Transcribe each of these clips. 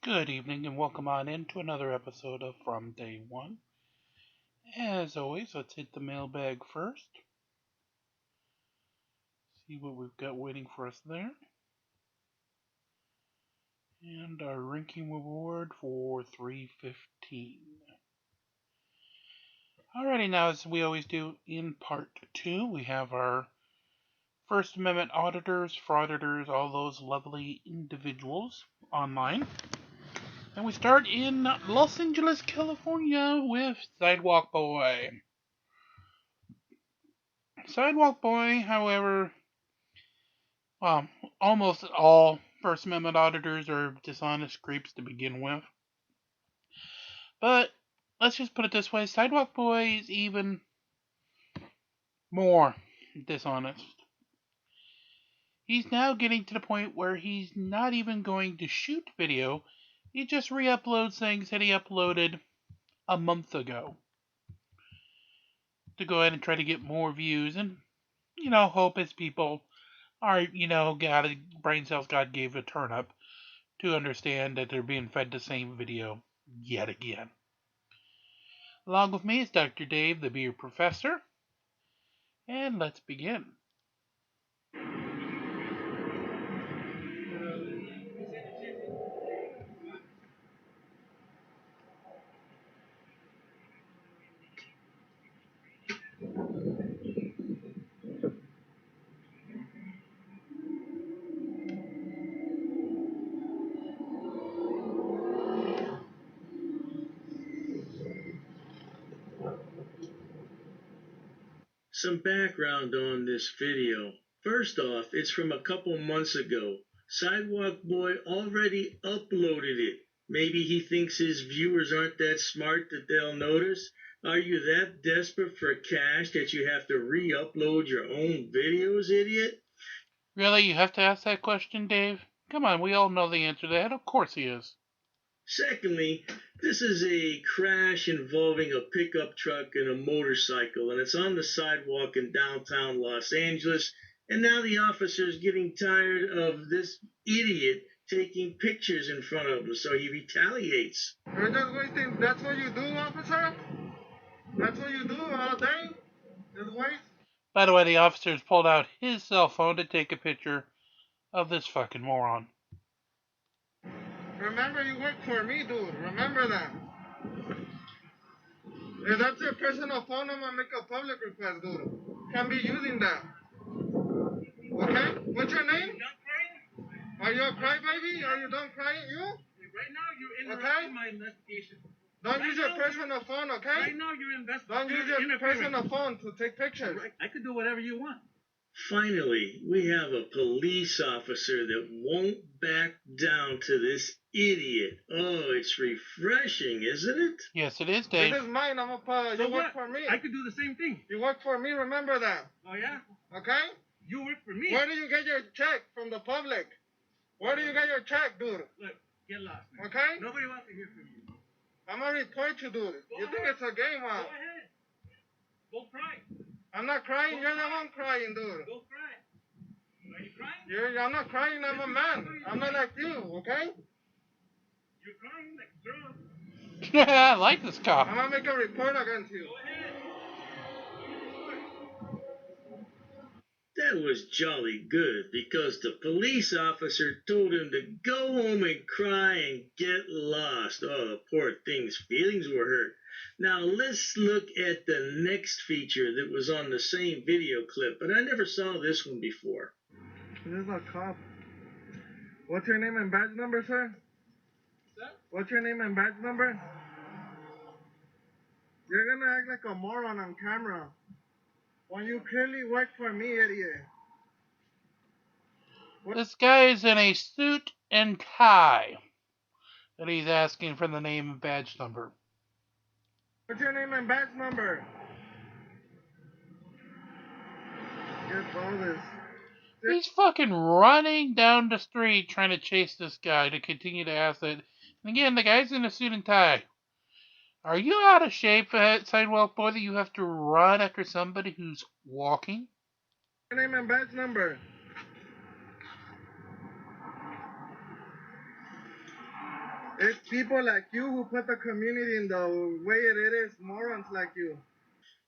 Good evening and welcome on into another episode of From Day One. As always, let's hit the mailbag first. See what we've got waiting for us there. And our ranking reward for 315. Alrighty, now as we always do in part 2, we have our First Amendment auditors, frauditors, all those lovely individuals online. And we start in Los Angeles, California with Sidewalk Boy. Sidewalk Boy, however, almost all First Amendment auditors are dishonest creeps to begin with. But let's just put it this way, Sidewalk Boy is even more dishonest. He's now getting to the point where he's not even going to shoot video. He just re-uploads things that he uploaded a month ago to go ahead and try to get more views and, hope his people are, brain cells God gave a turn up to understand that they're being fed the same video yet again. Along with me is Dr. Dave, the Beer Professor, and let's begin. Some background on this video. First off, it's from a couple months ago. Sidewalk Boy already uploaded it. Maybe he thinks his viewers aren't that smart that they'll notice. Are you that desperate for cash that you have to re-upload your own videos, idiot? Really? You have to ask that question, Dave? Come on, we all know the answer to that. Of course he is. Secondly, this is a crash involving a pickup truck and a motorcycle, and it's on the sidewalk in downtown Los Angeles. And now the officer's getting tired of this idiot taking pictures in front of him, so he retaliates. You're just wasting. That's what you do, officer? That's what you do all day? Just waste? By the way, the officers pulled out his cell phone to take a picture of this fucking moron. Remember, you work for me, dude. Remember that. If that's your personal phone, I'm gonna make a public request, dude. Can't be using that. Okay? What's your name? Are you a crybaby? Are you done crying? You? Right now, you're interrupting my investigation. Don't use your personal phone, okay? Right now, you're investigating. Don't use your personal phone to take pictures. I could do whatever you want. Finally, we have a police officer that won't back down to this idiot. Oh, it's refreshing, isn't it? Yes, it is, Dave. This is mine. You work for me. I could do the same thing. You work for me. Remember that. Oh, yeah? Okay? You work for me. Where do you get your check from the public? Where do you get your check, dude? Look, get lost, man. Okay? Nobody wants to hear from you. I'm gonna report you, dude. You think it's a game, huh? Go ahead. Go cry. I'm not crying. You're the one crying, dude. Go cry. Are you crying? I'm not crying. I'm a man. I'm not like you, okay? You're crying like a girl. I like this cop. I'm gonna make a report against you. Go ahead. That was jolly good because the police officer told him to go home and cry and get lost. Oh, the poor thing's feelings were hurt. Now let's look at the next feature that was on the same video clip, but I never saw this one before. This is a cop. What's your name and badge number, sir? Sir? What's your name and badge number? You're gonna act like a moron on camera. When you clearly work for me, idiot. This guy is in a suit and tie. And he's asking for the name and badge number. What's your name and badge number? Get all this. He's fucking running down the street trying to chase this guy to continue to ask it. And again, the guy's in a suit and tie. Are you out of shape, Sidewalk Boy, that you have to run after somebody who's walking? Your name and badge number. It's people like you who put the community in the way it is, morons like you.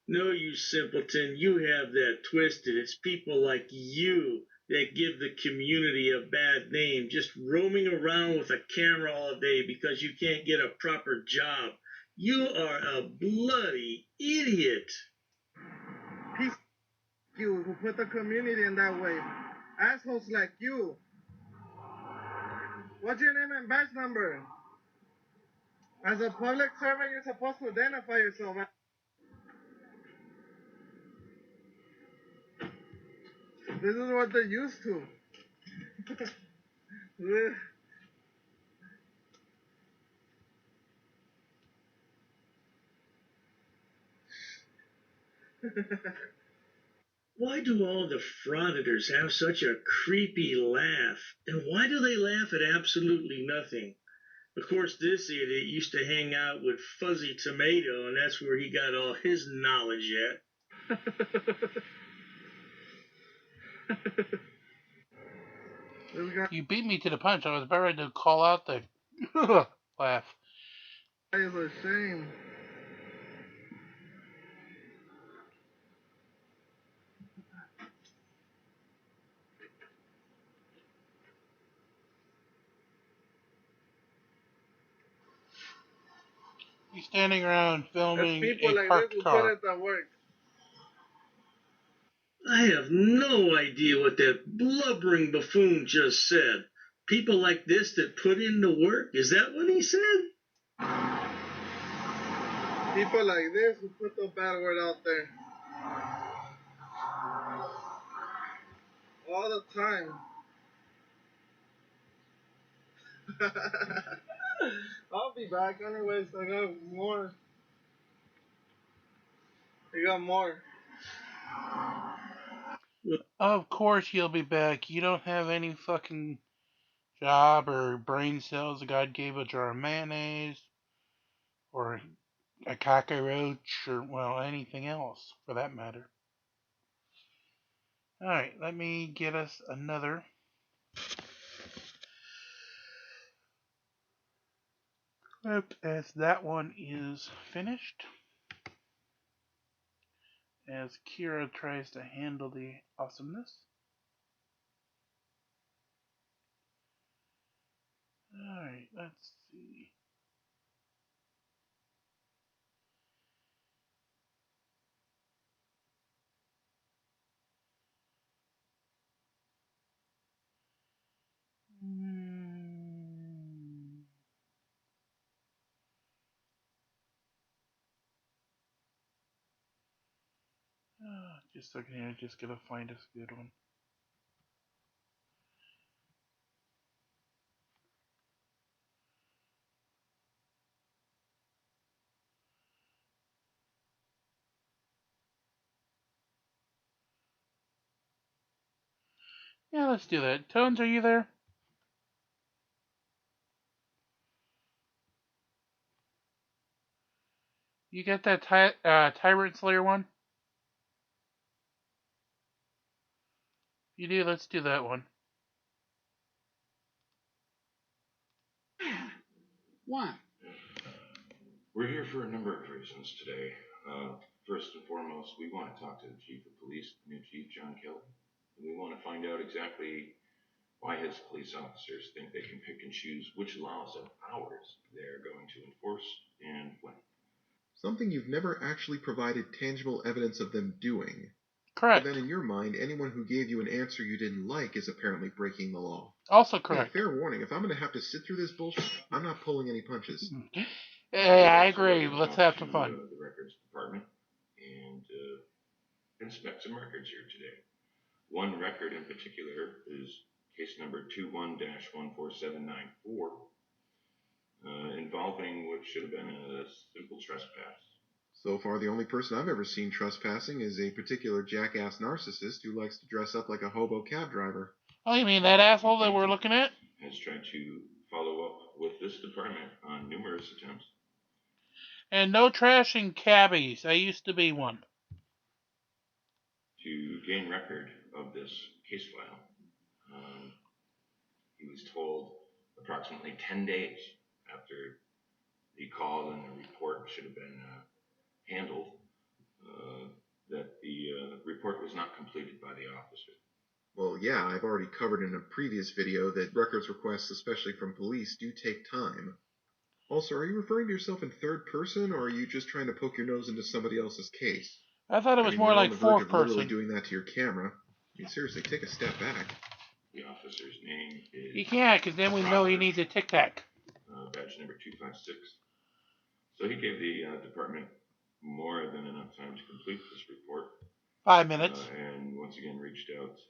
No, you simpleton, you have that twisted. It's people like you that give the community a bad name, just roaming around with a camera all day because you can't get a proper job. You are a bloody idiot. Peace you who put the community in that way. Assholes like you. What's your name and badge number? As a public servant, you're supposed to identify yourself. This is what they're used to. Why do all the frauditors have such a creepy laugh? And why do they laugh at absolutely nothing? Of course, this idiot used to hang out with Fuzzy Tomato, and that's where he got all his knowledge at. You beat me to the punch. I was about ready to call out the laugh. That is a shame. He's standing around filming It's people a like parked this who car. put it to work. I have no idea what that blubbering buffoon just said. People like this that put in the work? Is that what he said? People like this who put the bad word out there. All the time. I'll be back anyways. I got more. You got more. Of course you'll be back. You don't have any fucking job or brain cells. God gave a jar of mayonnaise or a cockroach or, well, anything else for that matter. Alright, let me get us another. Clip as that one is finished. As Kira tries to handle the awesomeness. Alright, let's see. Just a second here, just gotta find us a good one. Yeah, let's do that. Tones, are you there? You got that Tyrant Slayer one? You do, let's do that one. Why? We're here for a number of reasons today. First and foremost, we want to talk to the Chief of Police, new Chief John Kelly. We want to find out exactly why his police officers think they can pick and choose which laws and powers they're going to enforce and when. Something you've never actually provided tangible evidence of them doing. Correct. But then in your mind, anyone who gave you an answer you didn't like is apparently breaking the law. Also correct. Hey, fair warning, if I'm going to have to sit through this bullshit, I'm not pulling any punches. Hey, I agree. Let's have some fun. The records department and inspect some records here today. One record in particular is case number 21-14794, involving what should have been a simple trespass. So far, the only person I've ever seen trespassing is a particular jackass narcissist who likes to dress up like a hobo cab driver. Oh, you mean that asshole that we're looking at? Has tried to follow up with this department on numerous attempts. And no trashing cabbies. I used to be one. To gain record of this case file, he was told approximately 10 days after the call and the report should have been handled, that the report was not completed by the officer. Well, yeah, I've already covered in a previous video that records requests, especially from police, do take time. Also, are you referring to yourself in third person, or are you just trying to poke your nose into somebody else's case? I thought it was more you're like on the verge fourth of literally person. doing that to your camera. I mean, seriously, take a step back. The officer's name is... You can't, because then we know he needs a Tic Tac. Badge number 256. So he gave the department more than enough time to complete this report. 5 minutes. And once again reached out.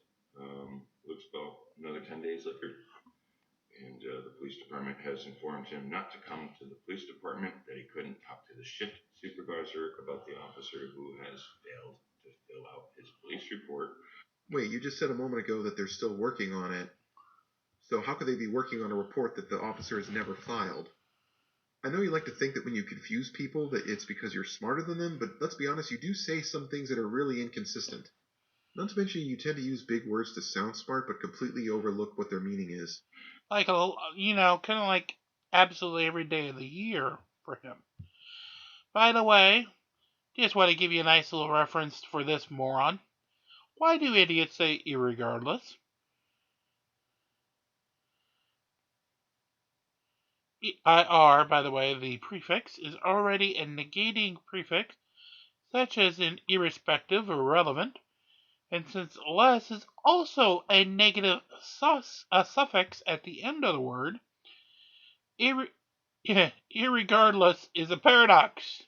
Looks about another 10 days later. And the police department has informed him not to come to the police department, that he couldn't talk to the shift supervisor about the officer who has failed to fill out his police report. Wait, you just said a moment ago that they're still working on it. So how could they be working on a report that the officer has never filed? I know you like to think that when you confuse people that it's because you're smarter than them, but let's be honest, you do say some things that are really inconsistent. Not to mention you tend to use big words to sound smart, but completely overlook what their meaning is. Like, kind of like absolutely every day of the year for him. By the way, just want to give you a nice little reference for this moron. Why do idiots say irregardless? IR, by the way, the prefix, is already a negating prefix, such as in irrespective or relevant, and since less is also a negative suffix at the end of the word, irregardless is a paradox.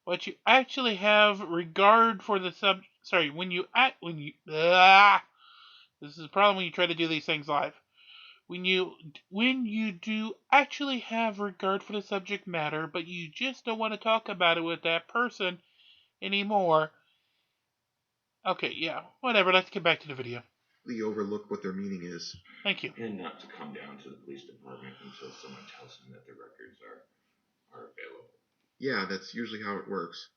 What you actually have regard for the this is the problem when you try to do these things live. When you do actually have regard for the subject matter, but you just don't want to talk about it with that person anymore. Okay, yeah, whatever. Let's get back to the video. We overlook what their meaning is. Thank you. And not to come down to the police department until someone tells him that the records are available. Yeah, that's usually how it works.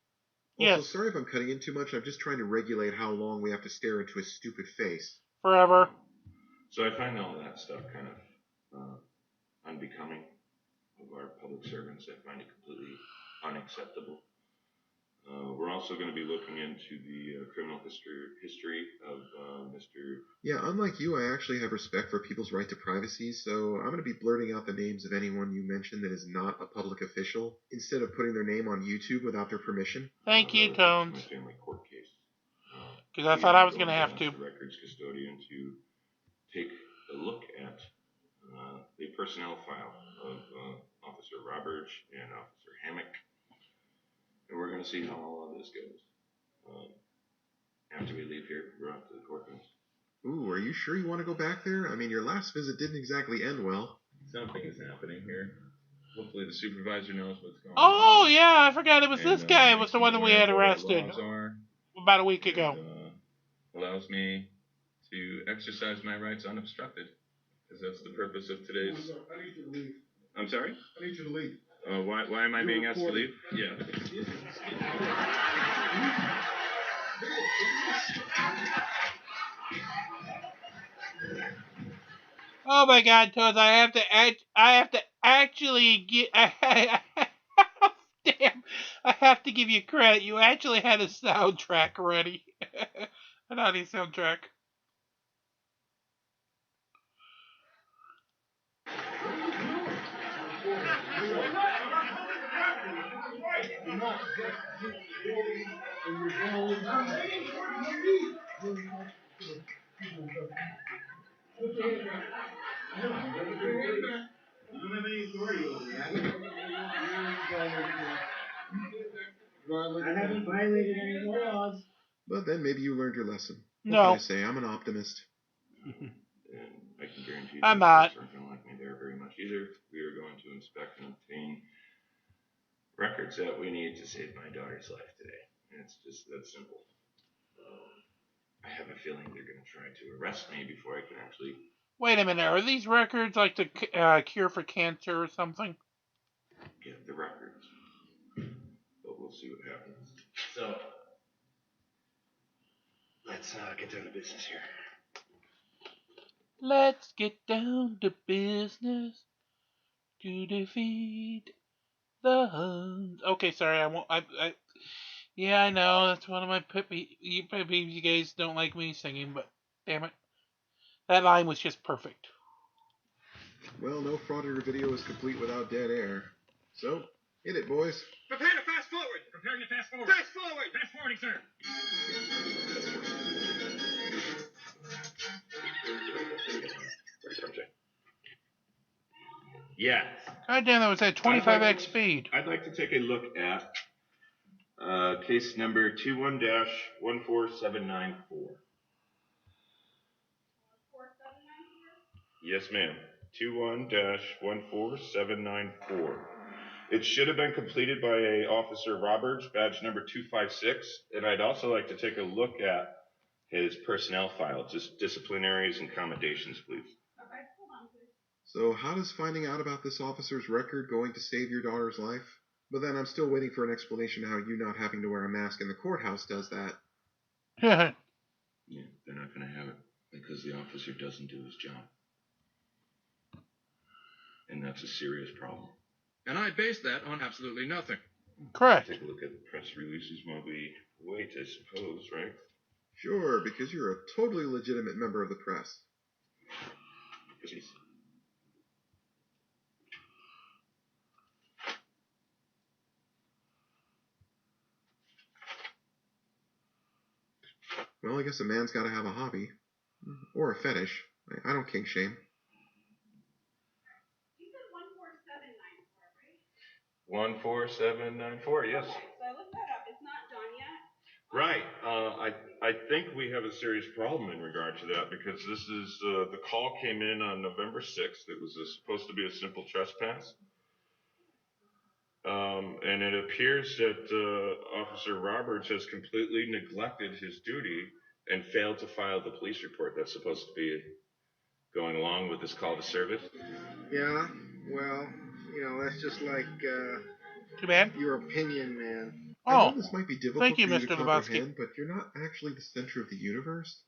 Yes. Also, sorry if I'm cutting in too much. I'm just trying to regulate how long we have to stare into his stupid face. Forever. So I find all that stuff kind of unbecoming of our public servants. I find it completely unacceptable. We're also going to be looking into the criminal history of Mr. Yeah, unlike you, I actually have respect for people's right to privacy, so I'm going to be blurting out the names of anyone you mention that is not a public official, instead of putting their name on YouTube without their permission. Thank you, Tones. My family court case. Because I thought I was going to have to. The records custodian to take a look at the personnel file of Officer Roberts and Officer Hammock. And we're going to see how all of this goes. After we leave here, we're off to the courthouse. Ooh, are you sure you want to go back there? I mean, your last visit didn't exactly end well. Something is happening here. Hopefully the supervisor knows what's going on. Oh, yeah, I forgot it was this guy was the one that we had arrested about a week ago. Allows me to exercise my rights unobstructed. Because that's the purpose of today's... I need you to leave. I'm sorry? I need you to leave. Why am I being asked to leave? Yeah. Oh my God, Toads! I have to actually get. Damn! I have to give you credit. You actually had a soundtrack ready. An audio soundtrack. You don't have any authority over me. I haven't violated any laws. But then maybe you learned your lesson. No. What can I say? I'm an optimist. And I can guarantee you I'm not. folks aren't going to like me there very much either. We are going to inspect and obtain records that we need to save my daughter's life today. And it's just that simple. I have a feeling they're going to try to arrest me before I can actually... Wait a minute. Are these records like the cure for cancer or something? get the records. But we'll see what happens. So, let's get down to business here. Let's get down to business. to defeat the Huns. Okay, sorry, I won't. Yeah, I know that's one of my pet peeves. You guys don't like me singing, but damn it, that line was just perfect. Well, no frauditor video is complete without dead air. So, hit it, boys. Prepare to fast forward. Preparing to fast forward. Fast forward. Fast forwarding, sir. Yeah. God damn, that was at 25x speed. I'd like to take a look at case number 21-14794. Yes, ma'am. 21-14794. It should have been completed by a Officer Roberts, badge number 256, and I'd also like to take a look at his personnel file, just disciplinaries and commendations, please. Okay, hold on, please. So, how does finding out about this officer's record going to save your daughter's life? But then I'm still waiting for an explanation how you not having to wear a mask in the courthouse does that. Yeah, they're not going to have it because the officer doesn't do his job. And that's a serious problem. And I base that on absolutely nothing. Correct. Take a look at the press releases while we wait, I suppose, right? Sure, because you're a totally legitimate member of the press. Jeez. Well, I guess a man's got to have a hobby. Or a fetish. I don't kink shame. You said 14794, right? 14794, yes. Okay, so I looked that up. It's not done yet. Right. I think we have a serious problem in regard to that because this is the call came in on November 6th. It was supposed to be a simple trespass. And it appears that Officer Roberts has completely neglected his duty and failed to file the police report that's supposed to be going along with this call to service. Yeah, well, that's just like Too bad. your opinion, man. I Oh, know this might be difficult thank you, for you Mr. to Lebowski. comprehend, but you're not actually the center of the universe.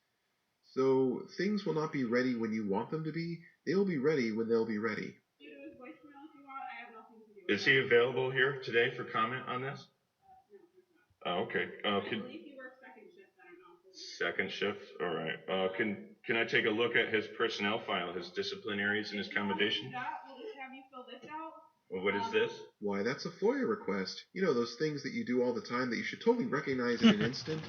So things will not be ready when you want them to be. They'll be ready when they'll be ready. You do his voicemail if you want. I have nothing to do with Is he available here today for comment on this? No, Oh, okay. I believe he works second shift. I don't know. Second shift. All right. Can I take a look at his personnel file, his disciplinaries and his commendations? We'll just have you fill this out. Well, what is this? Why, that's a FOIA request. You know, those things that you do all the time that you should totally recognize in an instant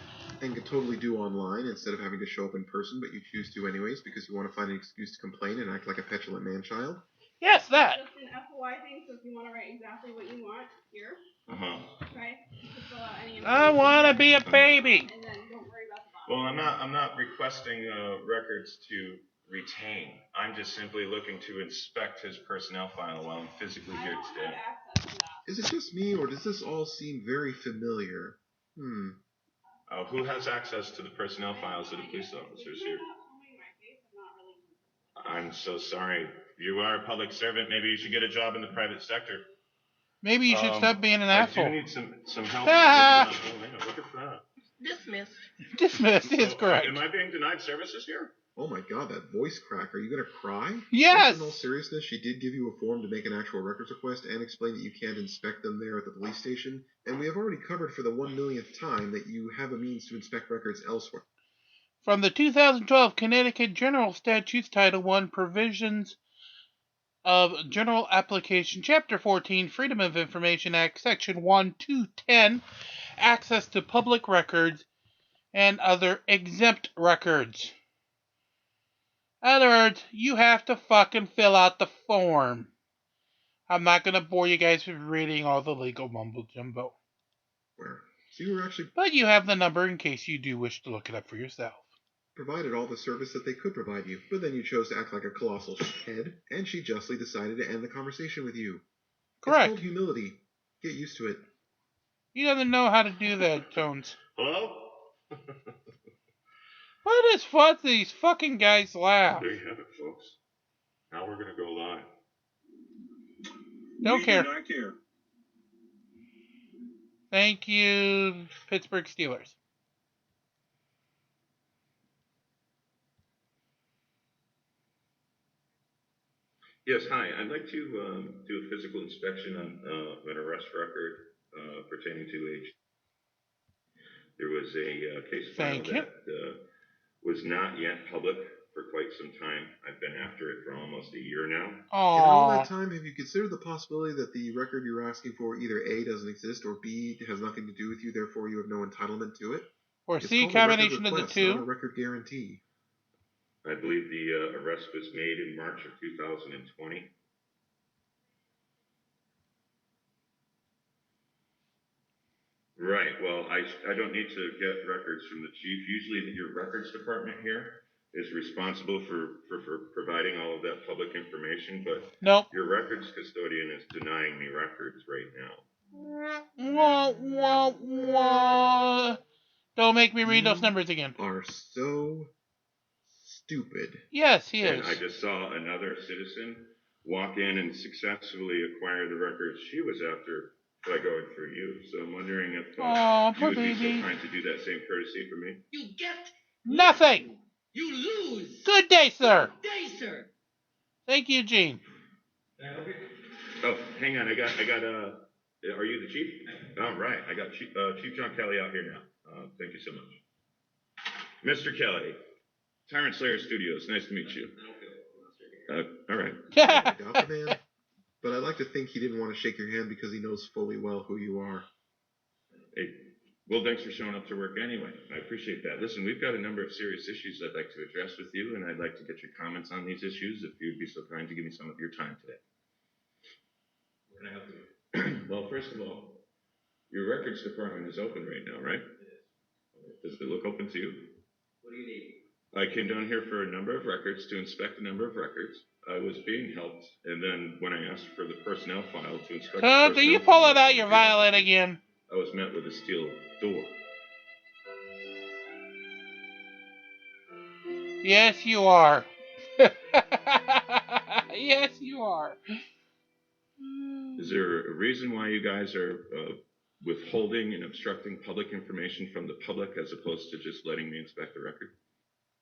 and could totally do online instead of having to show up in person, but you choose to anyways because you want to find an excuse to complain and act like a petulant man-child. Yes, that. Just an FOI thing, so if you want to write exactly what you want, here. Uh-huh. Okay? You can fill out any I want to be a baby. and then don't worry about the bottom. Well, I'm not requesting records to retain. I'm just simply looking to inspect his personnel file while I'm physically here I today. don't have access to that. Is it just me, or does this all seem very familiar? Who has access to the personnel files of the police officers here? I'm so sorry. You are a public servant. Maybe you should get a job in the private sector. Maybe you should stop being an asshole. I do need some help. Ah! Oh, man, look at that. Dismissed. Dismissed is correct. Am I being denied services here? Oh my god, that voice crack. Are you going to cry? Yes! In all seriousness, she did give you a form to make an actual records request and explain that you can't inspect them there at the police station. And we have already covered for the 1,000,000th time that you have a means to inspect records elsewhere. From the 2012 Connecticut General Statutes, Title I, Provisions of General Application, Chapter 14, Freedom of Information Act, Section 1, 210, Access to Public Records and Other Exempt Records. In other words, you have to fucking fill out the form. I'm not going to bore you guys with reading all the legal mumbo jumbo. Where? So you were actually But you have the number in case you do wish to look it up for yourself. provided all the service that they could provide you, but then you chose to act like a colossal head, and she justly decided to end the conversation with you. Correct. It's called humility. Get used to it. He doesn't know how to do that, Jones. Hello? What is what these fucking guys laugh? There you have it, folks. Now we're going to go live. Don't care. I care. Thank you, Pittsburgh Steelers. Yes, hi. I'd like to do a physical inspection on an arrest record pertaining to a. There was a case file Thank you. that was not yet public for quite some time. I've been after it for almost a year now. In all that Aww. time, have you considered the possibility that the record you're asking for either A, doesn't exist, or B, has nothing to do with you, therefore you have no entitlement to it? Or It's C, called a record combination of the request, not a two. record guarantee. I believe the arrest was made in March of 2020. Right. Well, I don't need to get records from the chief. Usually, your records department here is responsible for providing all of that public information, but Nope. your records custodian is denying me records right now. Wah, wah, wah. Don't make me read those You numbers again. are so stupid. Yes, he And is. I just saw another citizen walk in and successfully acquire the records she was after by going through you. So I'm wondering if Aw, you poor would be baby. so kind to do that same courtesy for me. You get Nothing. You lose. Good day, sir. Day, sir. Thank you, Gene. Oh, hang on. I got. Are you the chief? All right. I got Chief John Kelly out here now. Thank you so much, Mr. Kelly. Tyrant Slayer Studios. Nice to meet you. All right. I doubt the man, but I'd like to think he didn't want to shake your hand because he knows fully well who you are. Hey, well, thanks for showing up to work anyway. I appreciate that. Listen, we've got a number of serious issues I'd like to address with you, and I'd like to get your comments on these issues if you'd be so kind to give me some of your time today. What can I help you with? Well, first of all, your records department is open right now, right? It is. Does it look open to you? What do you need? I came down here for a number of records to inspect a number of records. I was being helped, and then when I asked for the personnel file to inspect Coach, are you pulling out your violin again? I was met with a steel door. Yes, you are. Yes, you are. Is there a reason why you guys are withholding and obstructing public information from the public as opposed to just letting me inspect the record?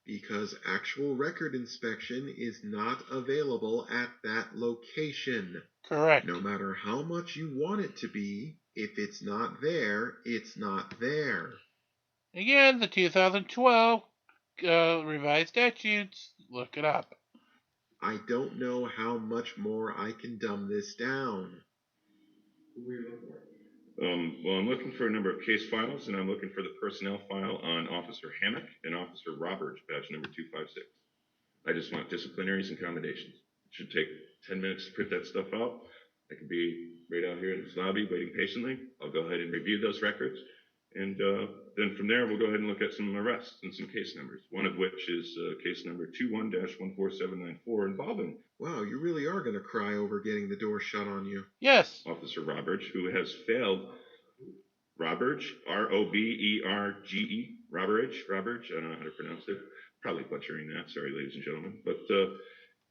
Because actual record inspection is not available at that location. Correct. No matter how much you want it to be, if it's not there, it's not there. Again, the 2012 revised statutes. Look it up. I don't know how much more I can dumb this down. Who are you looking for? Well, I'm looking for a number of case files, and I'm looking for the personnel file on Officer Hammock and Officer Roberts, badge number 256. I just want disciplinaries and accommodations. It should take 10 minutes to print that stuff out. I can be right out here in this lobby waiting patiently. I'll go ahead and review those records. And then from there, we'll go ahead and look at some arrests and some case numbers, one of which is case number 21-14794 involving. Wow, you really are going to cry over getting the door shut on you. Yes. Officer Roberge, who has failed. Roberge, R-O-B-E-R-G-E. Roberge, I don't know how to pronounce it. Probably butchering that, sorry, ladies and gentlemen. But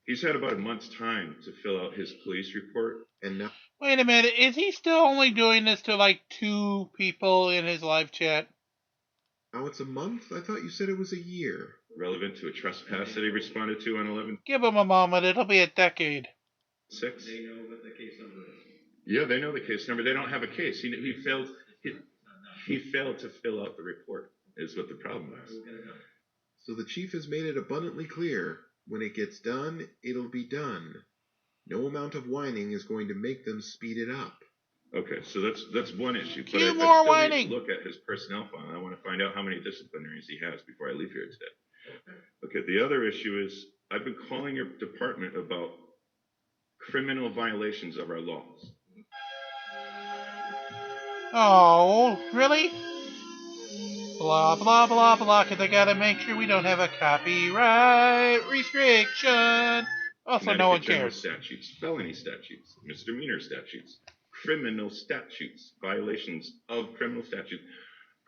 he's had about a month's time to fill out his police report. And now, Wait a minute. Is he still only doing this to like 2 people in his live chat? now it's a month? I thought you said it was a year. Relevant to a trespass that he responded to on 11/6. Give him a moment. It'll be a decade. They know what the case number is. Yeah, they know the case number. They don't have a case. He failed. He failed to fill out the report. Is what the problem is. So the chief has made it abundantly clear. When it gets done, it'll be done. No amount of whining is going to make them speed it up. Okay, so that's one issue. But Cue I more still whining. need to look at his personnel file. I want to find out how many disciplinaries he has before I leave here today. Okay, the other issue is I've been calling your department about criminal violations of our laws. Oh, really? Blah, blah, blah, blah, because I gotta make sure we don't have a copyright restriction. Also, no one Connecticut general cares. statutes, felony statutes, misdemeanor statutes, criminal statutes, violations of criminal statutes.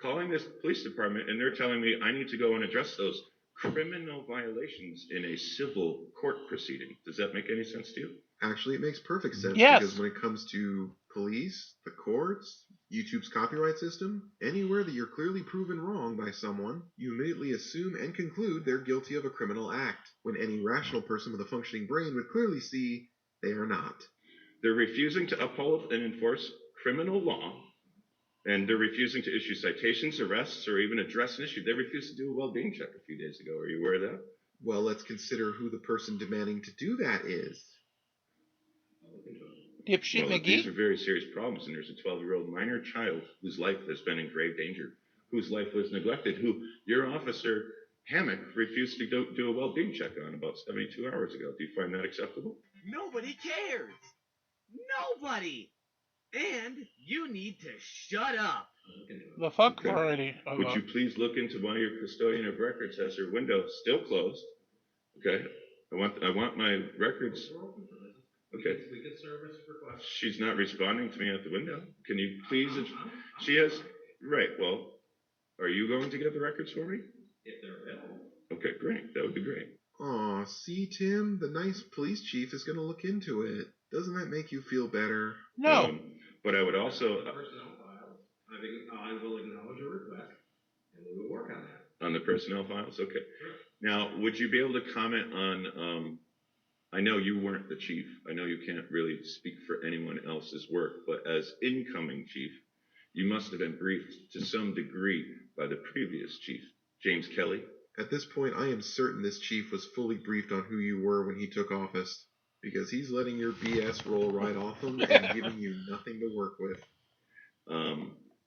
Calling this police department and they're telling me I need to go and address those criminal violations in a civil court proceeding. Does that make any sense to you? Actually, it makes perfect sense Yes. because when it comes to police, the courts, YouTube's copyright system, anywhere that you're clearly proven wrong by someone, you immediately assume and conclude they're guilty of a criminal act, when any rational person with a functioning brain would clearly see they are not. They're refusing to uphold and enforce criminal law, and they're refusing to issue citations, arrests, or even address an issue. They refused to do a well-being check a few days ago. Are you aware of that? Well, let's consider who the person demanding to do that is. Dipshit Well, these are McGee? very serious problems, and there's a 12-year-old minor child whose life has been in grave danger, whose life was neglected, who your officer, Hammock, refused to do a well-being check on about 72 hours ago. Do you find that acceptable? Nobody cares. Nobody. And you need to shut up. The fuck Okay. variety. Would you please look into why your custodian of records has her window still closed? Okay. I want my records. Okay. We get service requests. She's not responding to me at the window. Can you please? She has. Right. Well, are you going to get the records for me? If they're available. Okay, great. That would be great. Aw, see, Tim? The nice police chief is going to look into it. Doesn't that make you feel better? No. But I would also. Personnel files. I will acknowledge a request, and we will work on that. On the personnel files? Okay. Now, would you be able to comment on, I know you weren't the chief. I know you can't really speak for anyone else's work, but as incoming chief, you must have been briefed to some degree by the previous chief, James Kelly. At this point, I am certain this chief was fully briefed on who you were when he took office, because he's letting your BS roll right off him and giving you nothing to work with.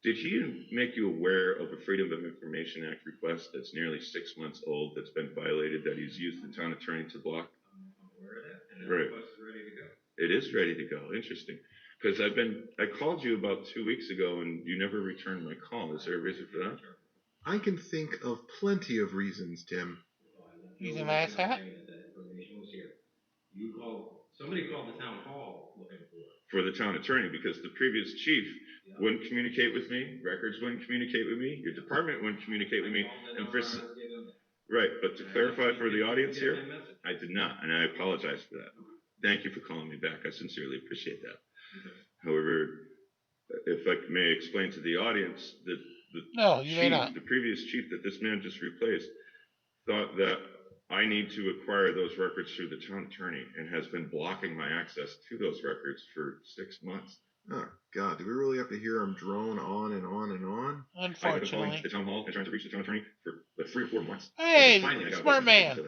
Did he make you aware of a Freedom of Information Act request that's nearly 6 months old that's been violated, that he's used the town attorney to block? I'm aware of that, and the Right. request is ready to go. It is ready to go. Interesting. Because I called you about 2 weeks ago and you never returned my call. Is there a reason for that? I can think of plenty of reasons, Tim. He's an ass hat. That information was here. Somebody called the town hall looking for it. For the town attorney, because the previous chief wouldn't communicate with me, records wouldn't communicate with me, your department wouldn't communicate with me, and right, but to clarify for the audience here, I did not, and I apologize for that. Thank you for calling me back. I sincerely appreciate that. However, if I may explain to the audience that the previous chief that this man just replaced thought that I need to acquire those records through the town attorney and has been blocking my access to those records for 6 months. Oh, God, do we really have to hear him drone on and on and on? Unfortunately. I've been calling the town hall and trying to reach the town attorney for like 3 or 4 months. Hey, Finally, I got smart man.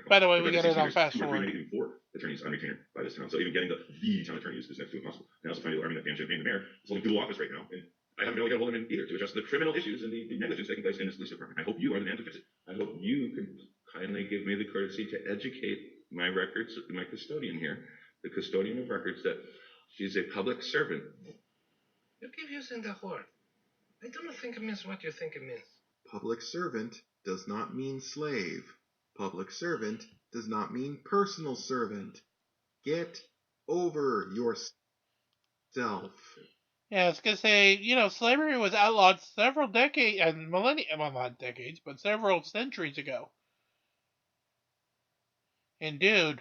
By the way, we got it on fast forward. 4 attorneys on retainer by this town, so even getting the town attorney is next to impossible. Now it's finally alarming that Dan Champagne, the mayor, is holding dual office right now, and I haven't really got a hold of him either to address the criminal issues and the negligence taking place in this police department. I hope you are the man to fix it. I hope you can kindly give me the courtesy to educate my records, my custodian here, the custodian of records, that she's a public servant. You keep using that word. I don't think it means what you think it means. Public servant does not mean slave. Public servant does not mean personal servant. Get over yourself. Yeah, I was gonna say, slavery was outlawed several decades and millennia, well, not decades, but several centuries ago. And dude,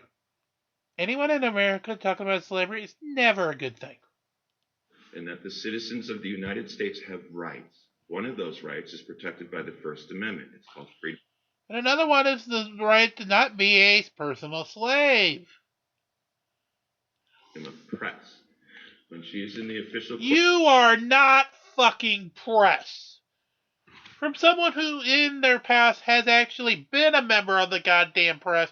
anyone in America talking about slavery is never a good thing. And that the citizens of the United States have rights. One of those rights is protected by the First Amendment. It's called freedom. And another one is the right to not be a personal slave. Of press. When she is in the official... You are not fucking press. From someone who in their past has actually been a member of the goddamn press,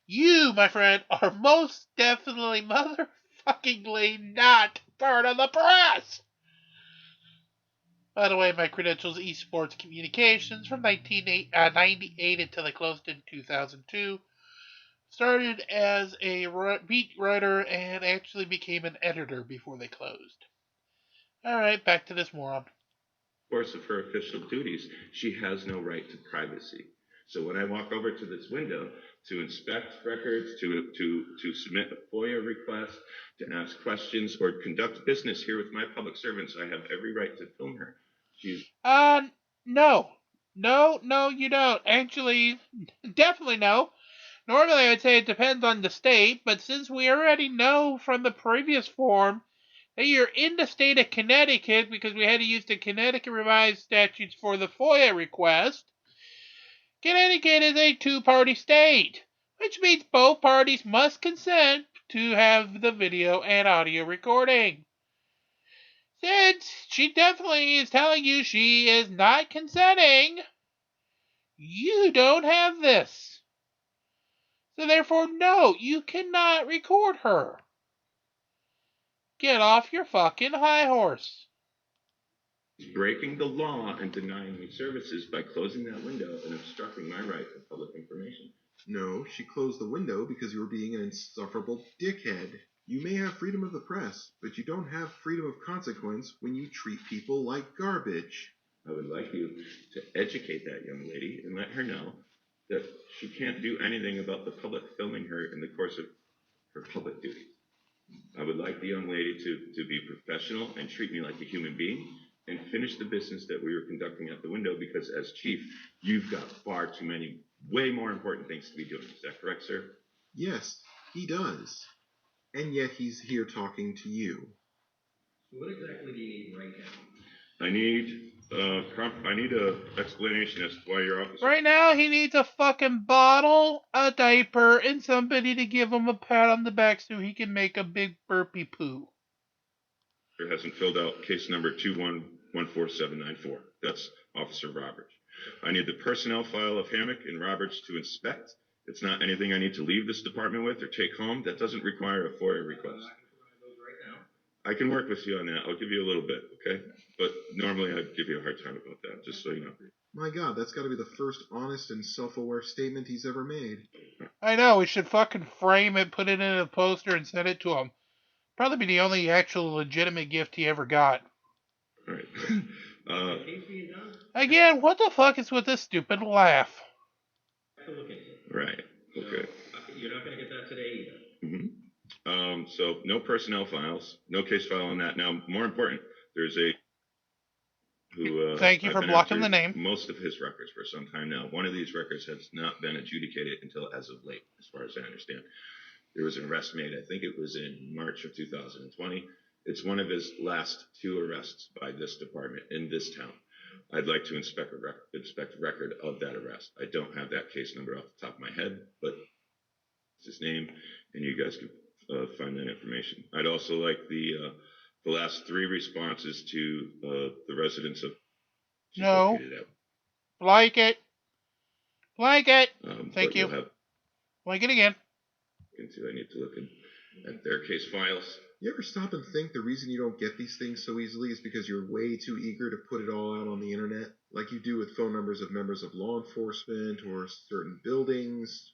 you, my friend, are most definitely motherfuckingly not part of the press. By the way, my credentials, esports communications from 1998 until they closed in 2002. Started as a beat writer and actually became an editor before they closed. Alright, back to this moron. Course of her official duties, she has no right to privacy. So when I walk over to this window to inspect records, to submit a FOIA request, to ask questions, or conduct business here with my public servants, I have every right to film her. No. No, you don't. Actually, definitely no. Normally, I would say it depends on the state, but since we already know from the previous form that you're in the state of Connecticut because we had to use the Connecticut revised statutes for the FOIA request. Connecticut is a two-party state, which means both parties must consent to have the video and audio recording. Since she definitely is telling you she is not consenting, you don't have this. So therefore, no, you cannot record her. Get off your fucking high horse. Breaking the law and denying me services by closing that window and obstructing my right to public information. No, she closed the window because you were being an insufferable dickhead. You may have freedom of the press, but you don't have freedom of consequence when you treat people like garbage. I would like you to educate that young lady and let her know that she can't do anything about the public filming her in the course of her public duties. I would like the young lady to be professional and treat me like a human being and finish the business that we were conducting at the window, because as chief, you've got far too many, way more important things to be doing. Is that correct, sir? Yes, he does. And yet he's here talking to you. So what exactly do you need right now? I need a explanation as to why your officer... Right now, he needs a fucking bottle, a diaper, and somebody to give him a pat on the back so he can make a big burpee poo. hasn't filled out case number 2114794. That's Officer Roberts. I need the personnel file of Hammock and Roberts to inspect. It's not anything I need to leave this department with or take home. That doesn't require a FOIA request. I can work with you on that. I'll give you a little bit, okay? But normally I'd give you a hard time about that, just so you know. My God, that's got to be the first honest and self-aware statement he's ever made. I know, we should fucking frame it, put it in a poster, and send it to him. Probably be the only actual legitimate gift he ever got. Alright. Again, what the fuck is with this stupid laugh? Right, okay. You're not going to get that today either. Mm-hmm. So no personnel files, no case file on that. Now, more important, there's a who thank you for blocking the name. Most of his records for some time now. One of these records has not been adjudicated until as of late, as far as I understand. There was an arrest made, I think it was in March of 2020. It's one of his last 2 arrests by this department in this town. I'd like to inspect record of that arrest. I don't have that case number off the top of my head, but it's his name, and you guys can find that information. I'd also like the last 3 responses to the residents of... No. Like it. Like it. Thank you. Like it again. I need to look at their case files. You ever stop and think the reason you don't get these things so easily is because you're way too eager to put it all out on the internet? Like you do with phone numbers of members of law enforcement or certain buildings?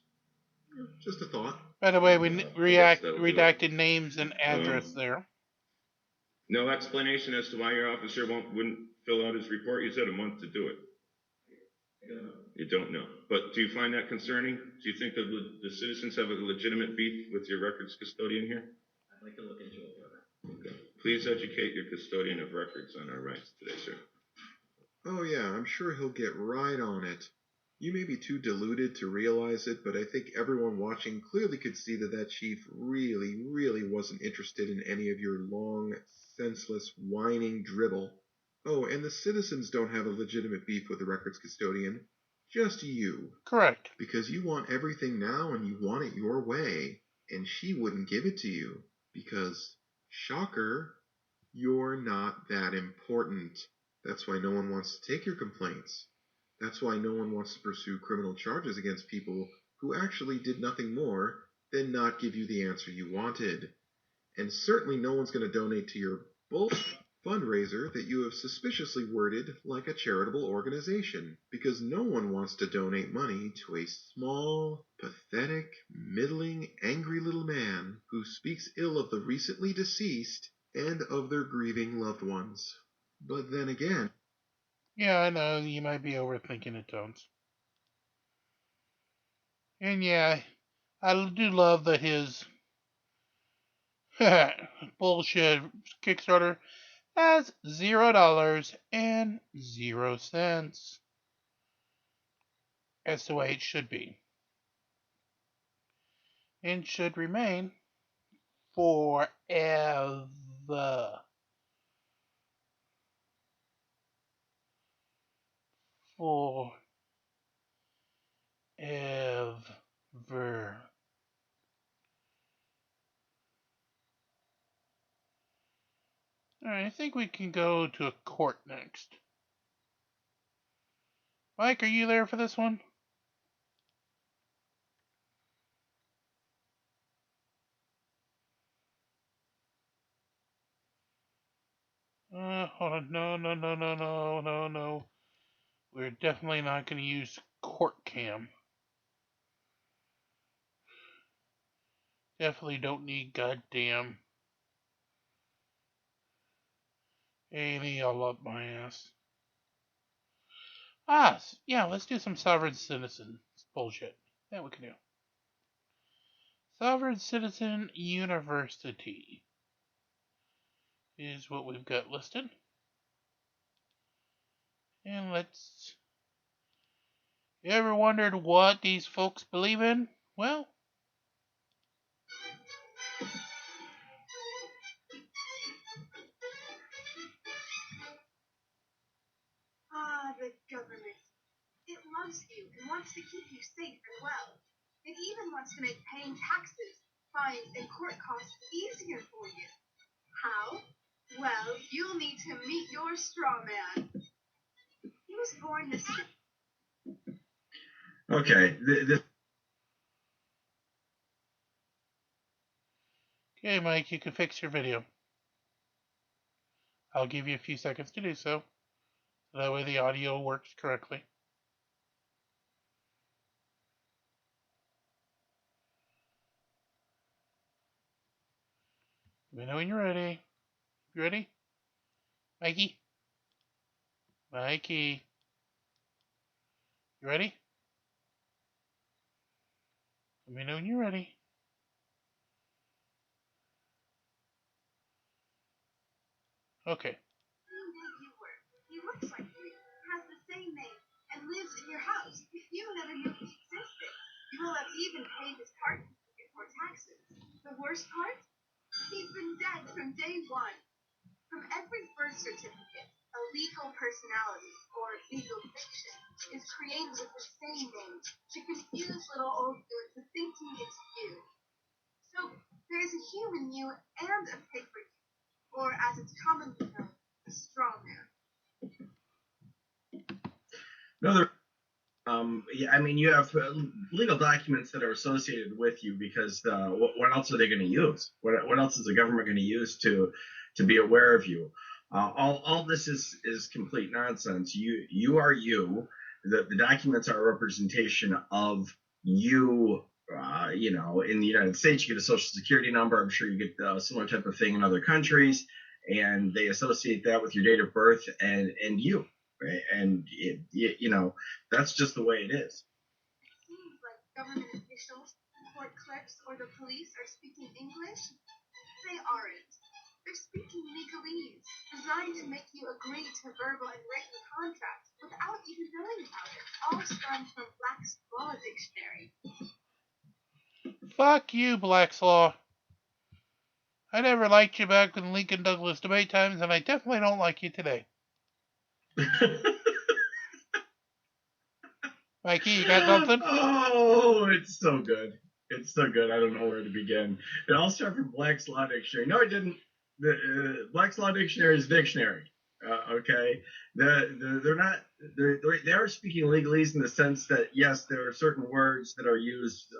Just a thought. By the way, we redacted names and address there. No explanation as to why your officer wouldn't fill out his report. You said a month to do it. You don't know. But do you find that concerning? Do you think that the citizens have a legitimate beef with your records custodian here? I'd like to look into it further. Okay. Please educate your custodian of records on our rights today, sir. Oh yeah, I'm sure he'll get right on it. You may be too deluded to realize it, but I think everyone watching clearly could see that chief really wasn't interested in any of your long, senseless, whining dribble. Oh, and the citizens don't have a legitimate beef with the records custodian. Just you. Correct. Because you want everything now and you want it your way. And she wouldn't give it to you. Because, shocker, you're not that important. That's why no one wants to take your complaints. That's why no one wants to pursue criminal charges against people who actually did nothing more than not give you the answer you wanted. And certainly no one's going to donate to your bullshit fundraiser that you have suspiciously worded like a charitable organization, because no one wants to donate money to a small, pathetic, middling, angry little man who speaks ill of the recently deceased and of their grieving loved ones. But then again... Yeah, I know, you might be overthinking it, Tones. And yeah, I do love that his bullshit Kickstarter has $0 and 0 cents. That's the way it should be. And should remain forever. forever. Alright, I think we can go to a court next. Mike, are you there for this one? Hold on. No. We're definitely not going to use court cam. Definitely don't need goddamn A&E all up my ass. Yeah, let's do some sovereign citizen bullshit. That we can do. Sovereign Citizen University is what we've got listed. And let's... You ever wondered what these folks believe in? Well... The government. It loves you and wants to keep you safe and well. It even wants to make paying taxes, fines, and court costs easier for you. How? Well, you'll need to meet your straw man. He was born this... Okay, Okay, Mike, you can fix your video. I'll give you a few seconds to do so. That way the audio works correctly. Let me know when you're ready. You ready? Mikey? Mikey? You ready? Let me know when you're ready. Okay. He looks like you, has the same name, and lives in your house. You never knew he existed. You will have even paid his parking ticket for taxes. The worst part? He's been dead from day one. From every birth certificate, a legal personality, or legal fiction, is created with the same name to confuse little old you into thinking it's you. So, there is a human you and a paper you, or as it's commonly known, a straw man. no, yeah, I mean, you have legal documents that are associated with you because what else are they going to use? What else is the government going to use to be aware of you? All this is complete nonsense. You are you. The documents are a representation of you. In the United States, you get a social security number. I'm sure you get a similar type of thing in other countries, and they associate that with your date of birth and you. Right? And that's just the way it is. It seems like government officials, court clerks, or the police are speaking English. They aren't. They're speaking legalese, designed to make you agree to verbal and written contracts without even knowing about it. All stemmed from Black's Law Dictionary. Fuck you, Black's Law. I never liked you back in Lincoln Douglas debate times, and I definitely don't like you today. Mikey, you got something? Oh, it's so good. It's so good. I don't know where to begin. It all started from Black's Law Dictionary. No, it didn't. The Black's Law Dictionary is a dictionary. Okay, they're not. They are speaking legalese in the sense that yes, there are certain words that are used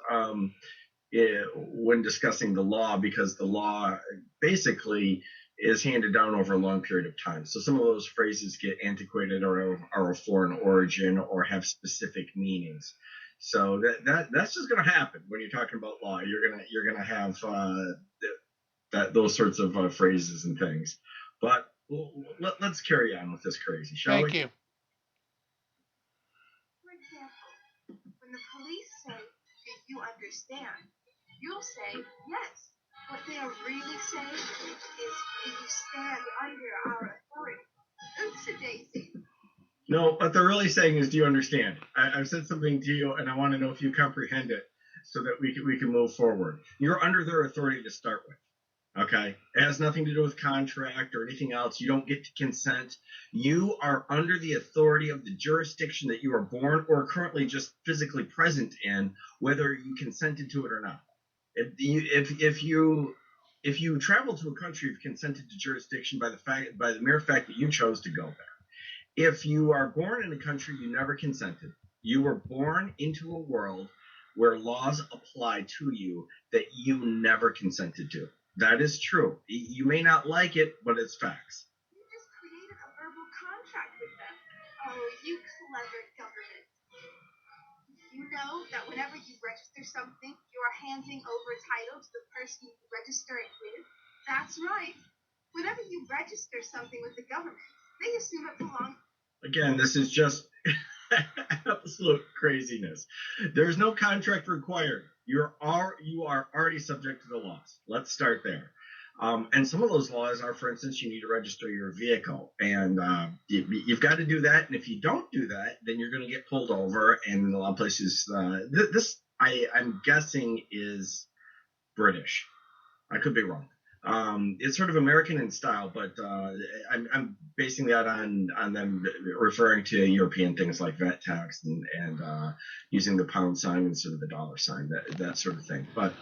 when discussing the law because the law basically is handed down over a long period of time. So some of those phrases get antiquated or are of foreign origin or have specific meanings. So that's just going to happen when you're talking about law. You're gonna have those sorts of phrases and things. But let's carry on with this crazy, shall we? Thank you. For example, when the police say, "Do you understand?" you'll say, "Yes." What they are really saying is, "Do you stand under our authority?" Oops-a-daisy. No, what they're really saying is, do you understand? I've said something to you, and I want to know if you comprehend it, so that we can move forward. You're under their authority to start with. Okay? It has nothing to do with contract or anything else. You don't get to consent. You are under the authority of the jurisdiction that you are born or currently just physically present in, whether you consented to it or not. If you travel to a country, you've consented to jurisdiction by the mere fact that you chose to go there. If you are born in a country, you never consented. You were born into a world where laws apply to you that you never consented to. That is true. You may not like it, but it's facts. You just created a verbal contract with them. Oh, you clever government. You know that whenever you register something, you are handing over title to the person you register it with? That's right. Whenever you register something with the government, they assume it belongs. Again, this is just absolute craziness. There's no contract required. You are already subject to the laws. Let's start there. And some of those laws are, for instance, you need to register your vehicle, and you've got to do that. And if you don't do that, then you're going to get pulled over. And in a lot of places, I'm guessing is British. I could be wrong. It's sort of American in style, but I'm basing that on them referring to European things like VAT tax and using the pound sign instead of the dollar sign, that sort of thing. But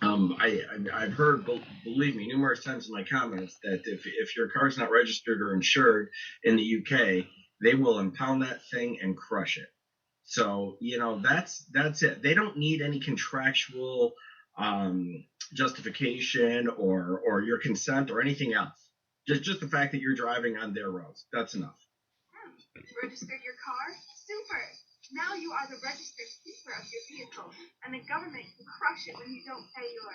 I've heard, believe me, numerous times in my comments that if your car's not registered or insured in the UK, they will impound that thing and crush it. So that's it. They don't need any contractual justification or your consent or anything else. Just the fact that you're driving on their roads. That's enough. Registered your car? Super! Now you are the registered keeper of your vehicle, and the government can crush it when you don't pay your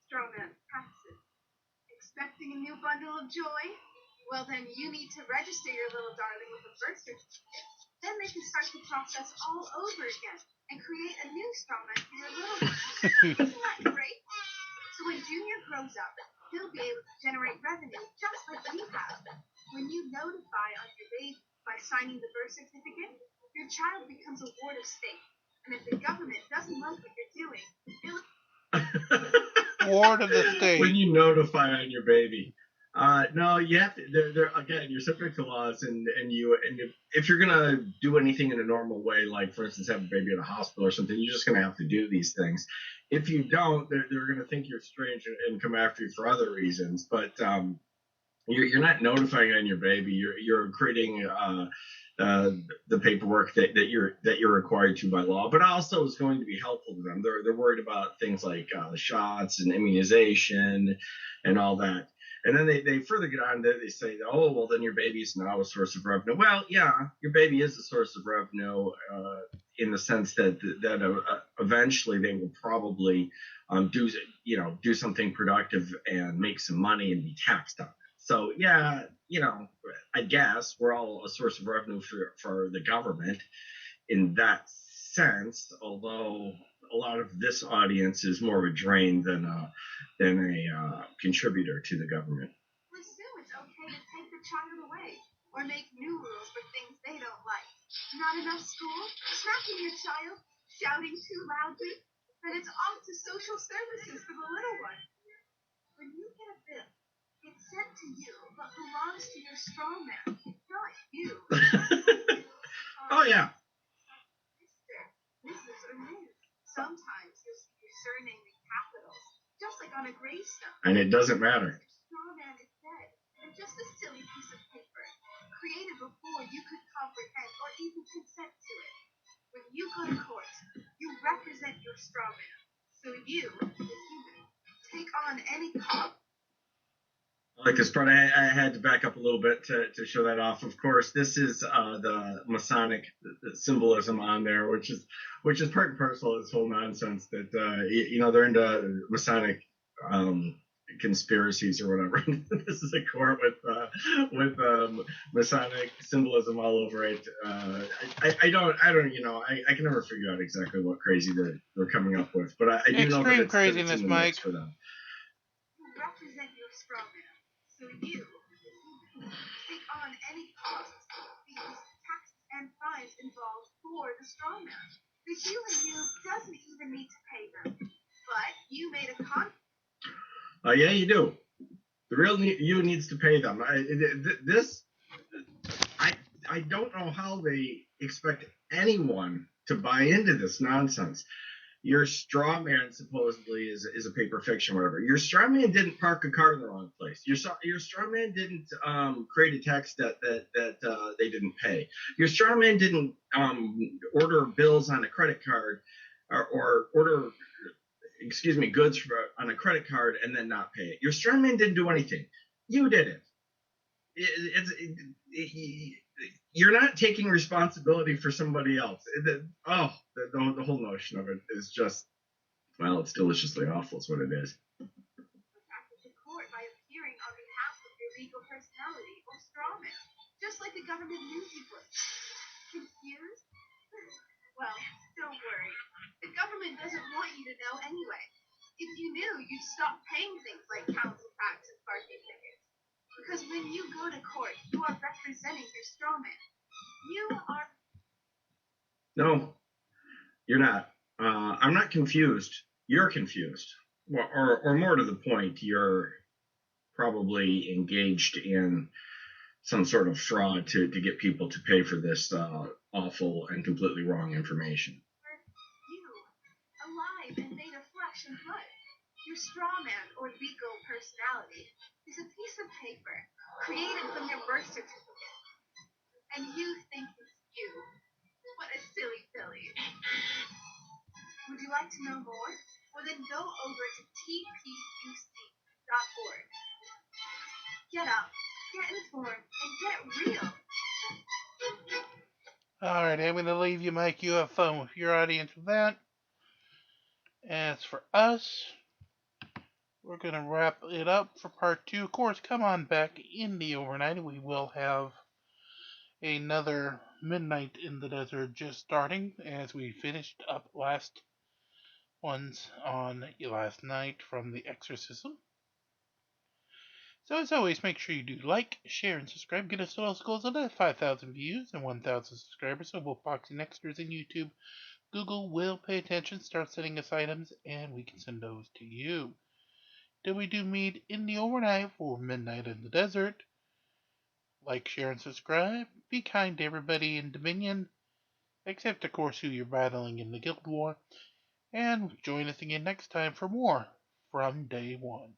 strawman taxes. Expecting a new bundle of joy? Well, then you need to register your little darling with a birth certificate. Then they can start the process all over again and create a new strawman for your little one. Isn't that great? So when Junior grows up, he'll be able to generate revenue just like you have. When you notify on your baby by signing the birth certificate, your child becomes a ward of state. And if the government doesn't like what you're doing, Ward of the state. When you notify on your baby. No, you have to. They're again, you're subject to laws, and if you're gonna do anything in a normal way, like for instance, have a baby at a hospital or something, you're just gonna have to do these things. If you don't, they're gonna think you're strange and come after you for other reasons. But you're not notifying on your baby. You're creating the paperwork that you're required to by law, but also is going to be helpful to them. They're worried about things like shots and immunization and all that. And then they further get on there. They say, oh, well, then your baby is now a source of revenue. Well, yeah, your baby is a source of revenue in the sense that eventually they will probably do something productive and make some money and be taxed on it. So, yeah, I guess we're all a source of revenue for the government in that sense, although a lot of this audience is more of a drain than a contributor to the government. Assume it's okay to take the child away or make new rules for things they don't like. Not enough school? Smacking your child? Shouting too loudly? Then it's off to social services for the little one. When you get a bill, it's sent to you but belongs to your strongman, not you. Oh, yeah. Mr., Mrs., or Ms. Sometimes you'll see your surname in capitals, just like on a gravestone. And it doesn't matter. Strawman is dead, and just a silly piece of paper, created before you could comprehend or even consent to it. When you go to court, you represent your strawman. So you, the human, take on any cost. I like this part. I had to back up a little bit to show that off. Of course, this is the Masonic symbolism on there, which is part and parcel of this whole nonsense that they're into Masonic conspiracies or whatever. This is a court with Masonic symbolism all over it. I can never figure out exactly what crazy they're coming up with, but I do know that it's craziness, in the Mike. mix for them. You represent your strawman. So you, take on any costs, fees, taxes, and fines involved for the strawman. The human you doesn't even need to pay them. But you made a Yeah, you do. The real you needs to pay them. I don't know how they expect anyone to buy into this nonsense. Your straw man supposedly is a paper fiction, whatever. Your straw man didn't park a car in the wrong place. Your straw man didn't create a tax debt that they didn't pay. Your straw man didn't order bills on a credit card or order goods on a credit card and then not pay it. Your straw man didn't do anything. You did it. You're not taking responsibility for somebody else. The whole notion of it is just, well, it's deliciously awful is what it is. To court by appearing on behalf of your legal personality or strawman, just like the government knew you would. Confused? Well, don't worry. The government doesn't want you to know anyway. If you knew, you'd stop paying things like council tax and parking tickets. Because when you go to court, you are representing your strawman. You are... No, you're not. I'm not confused. You're confused. Or more to the point, you're probably engaged in some sort of fraud to get people to pay for this awful and completely wrong information. You, alive and made of flesh and blood. Your strawman or legal personality is a piece of paper created from your birth certificate. And you think it's you. What a silly Billy. Would you like to know more? Well, then go over to tpuc.org. Get up, get informed, and get real. Alright, I'm going to leave you, Mike. You have fun with your audience with that. As for us, we're going to wrap it up for part 2. Of course, come on back in the overnight. We will have another Midnight in the Desert just starting as we finished up last ones on last night from the Exorcism. So as always, make sure you do like, share, and subscribe. Get us to those goals of 5,000 views and 1,000 subscribers. So both Boxing Extras and YouTube, Google will pay attention, start sending us items, and we can send those to you. Till we do meet in the overnight for Midnight in the Desert. Like, share, and subscribe. Be kind to everybody in Dominion, except of course who you're battling in the Guild War. And join us again next time for more from Day One.